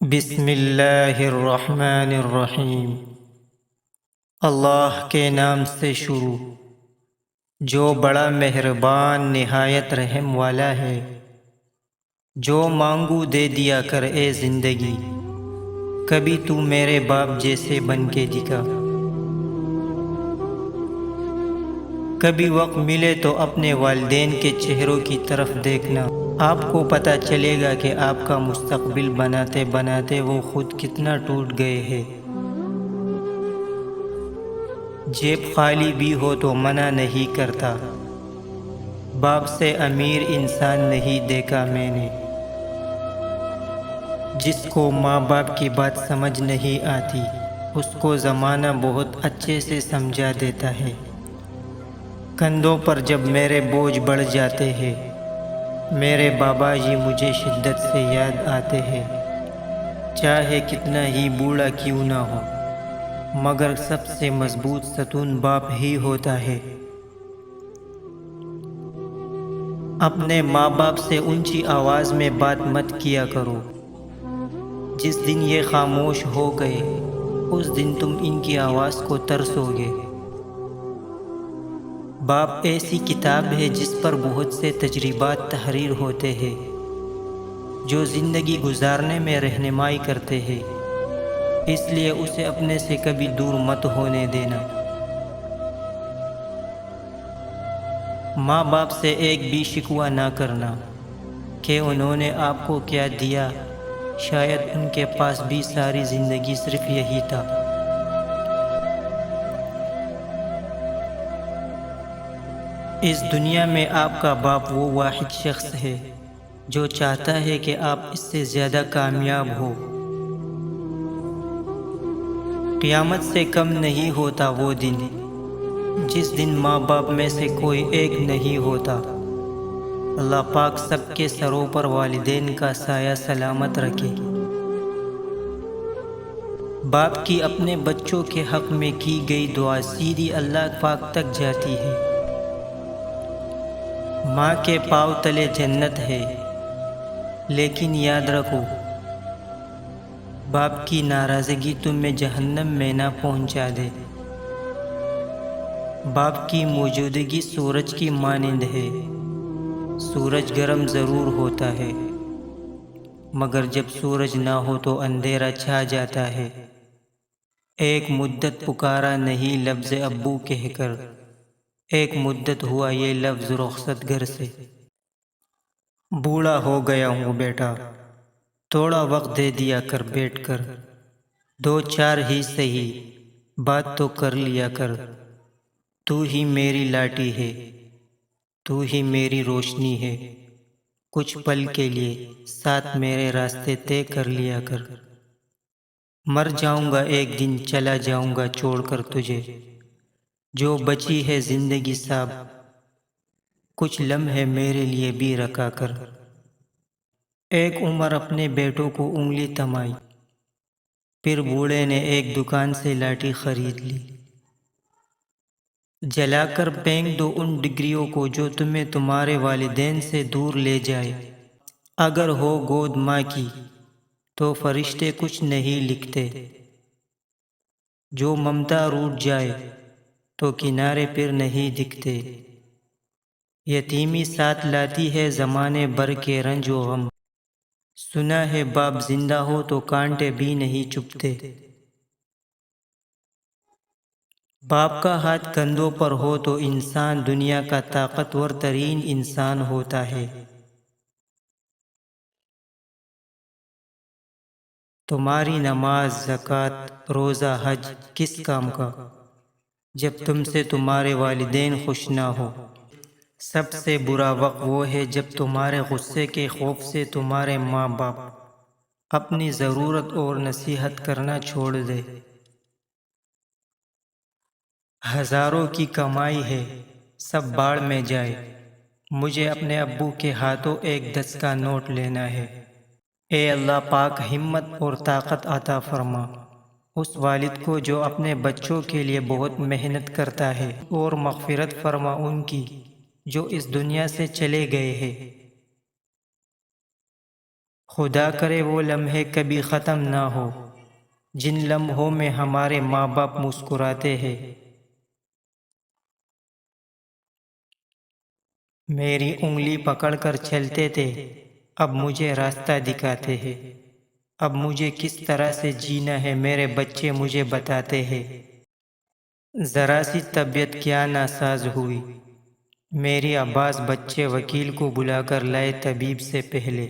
بسم اللہ الرحمن الرحیم۔ اللہ کے نام سے شروع جو بڑا مہربان نہایت رحم والا ہے۔ جو مانگو دے دیا کر اے زندگی، کبھی تو میرے باپ جیسے بن کے دکھا۔ کبھی وقت ملے تو اپنے والدین کے چہروں کی طرف دیکھنا، آپ کو پتہ چلے گا کہ آپ کا مستقبل بناتے بناتے وہ خود کتنا ٹوٹ گئے ہیں۔ جیب خالی بھی ہو تو منع نہیں کرتا، باپ سے امیر انسان نہیں دیکھا میں نے۔ جس کو ماں باپ کی بات سمجھ نہیں آتی، اس کو زمانہ بہت اچھے سے سمجھا دیتا ہے۔ کندھوں پر جب میرے بوجھ بڑھ جاتے ہیں، میرے بابا جی مجھے شدت سے یاد آتے ہیں۔ چاہے کتنا ہی بوڑھا کیوں نہ ہو، مگر سب سے مضبوط ستون باپ ہی ہوتا ہے۔ اپنے ماں باپ سے اونچی آواز میں بات مت کیا کرو، جس دن یہ خاموش ہو گئے اس دن تم ان کی آواز کو ترسو گے۔ باپ ایسی کتاب ہے جس پر بہت سے تجربات تحریر ہوتے ہیں، جو زندگی گزارنے میں رہنمائی کرتے ہیں، اس لیے اسے اپنے سے کبھی دور مت ہونے دینا۔ ماں باپ سے ایک بھی شکوہ نہ کرنا کہ انہوں نے آپ کو کیا دیا، شاید ان کے پاس بھی ساری زندگی صرف یہی تھا۔ اس دنیا میں آپ کا باپ وہ واحد شخص ہے جو چاہتا ہے کہ آپ اس سے زیادہ کامیاب ہو۔ قیامت سے کم نہیں ہوتا وہ دن جس دن ماں باپ میں سے کوئی ایک نہیں ہوتا۔ اللہ پاک سب کے سروں پر والدین کا سایہ سلامت رکھے۔ باپ کی اپنے بچوں کے حق میں کی گئی دعا سیدھی اللہ پاک تک جاتی ہے۔ ماں کے پاؤں تلے جنت ہے، لیکن یاد رکھو باپ کی ناراضگی تمہیں جہنم میں نہ پہنچا دے۔ باپ کی موجودگی سورج کی مانند ہے، سورج گرم ضرور ہوتا ہے، مگر جب سورج نہ ہو تو اندھیرا چھا جاتا ہے۔ ایک مدت پکارا نہیں لفظ ابو کہہ کر، ایک مدت ہوا یہ لفظ رخصت گھر سے۔ بوڑھا ہو گیا ہوں بیٹا، تھوڑا وقت دے دیا کر بیٹھ کر، دو چار ہی سہی بات تو کر لیا کر۔ تو ہی میری لاٹھی ہے، تو ہی میری روشنی ہے، کچھ پل کے لیے ساتھ میرے راستے طے کر لیا کر۔ مر جاؤں گا ایک دن، چلا جاؤں گا چھوڑ کر تجھے، جو بچی ہے زندگی صاحب کچھ لمحے میرے لیے بھی رکھا کر۔ ایک عمر اپنے بیٹوں کو انگلی تھمائی، پھر بوڑھے نے ایک دکان سے لاٹھی خرید لی۔ جلا کر پھینک دو ان ڈگریوں کو جو تمہیں تمہارے والدین سے دور لے جائے۔ اگر ہو گود ماں کی تو فرشتے کچھ نہیں لکھتے، جو ممتا روٹھ جائے تو کنارے پھر نہیں دکھتے۔ یتیمی ساتھ لاتی ہے زمانے بھر کے رنج و غم، سنا ہے باپ زندہ ہو تو کانٹے بھی نہیں چبھتے۔ باپ کا ہاتھ کندھوں پر ہو تو انسان دنیا کا طاقتور ترین انسان ہوتا ہے۔ تمہاری نماز، زکوٰۃ، روزہ، حج کس کام کا جب تم سے تمہارے والدین خوش نہ ہو۔ سب سے برا وقت وہ ہے جب تمہارے غصے کے خوف سے تمہارے ماں باپ اپنی ضرورت اور نصیحت کرنا چھوڑ دے۔ ہزاروں کی کمائی ہے سب باڑ میں جائے، مجھے اپنے ابو کے ہاتھوں ایک 10 کا نوٹ لینا ہے۔ اے اللہ پاک ہمت اور طاقت عطا فرما اس والد کو جو اپنے بچوں کے لیے بہت محنت کرتا ہے، اور مغفرت فرما ان کی جو اس دنیا سے چلے گئے ہیں۔ خدا کرے وہ لمحے کبھی ختم نہ ہو جن لمحوں میں ہمارے ماں باپ مسکراتے ہیں، میری انگلی پکڑ کر چلتے تھے، اب مجھے راستہ دکھاتے ہیں، اب مجھے کس طرح سے جینا ہے میرے بچے مجھے بتاتے ہیں۔ ذرا سی طبیعت کیا ناساز ہوئی، میری عباس بچے وکیل کو بلا کر لائے طبیب سے پہلے،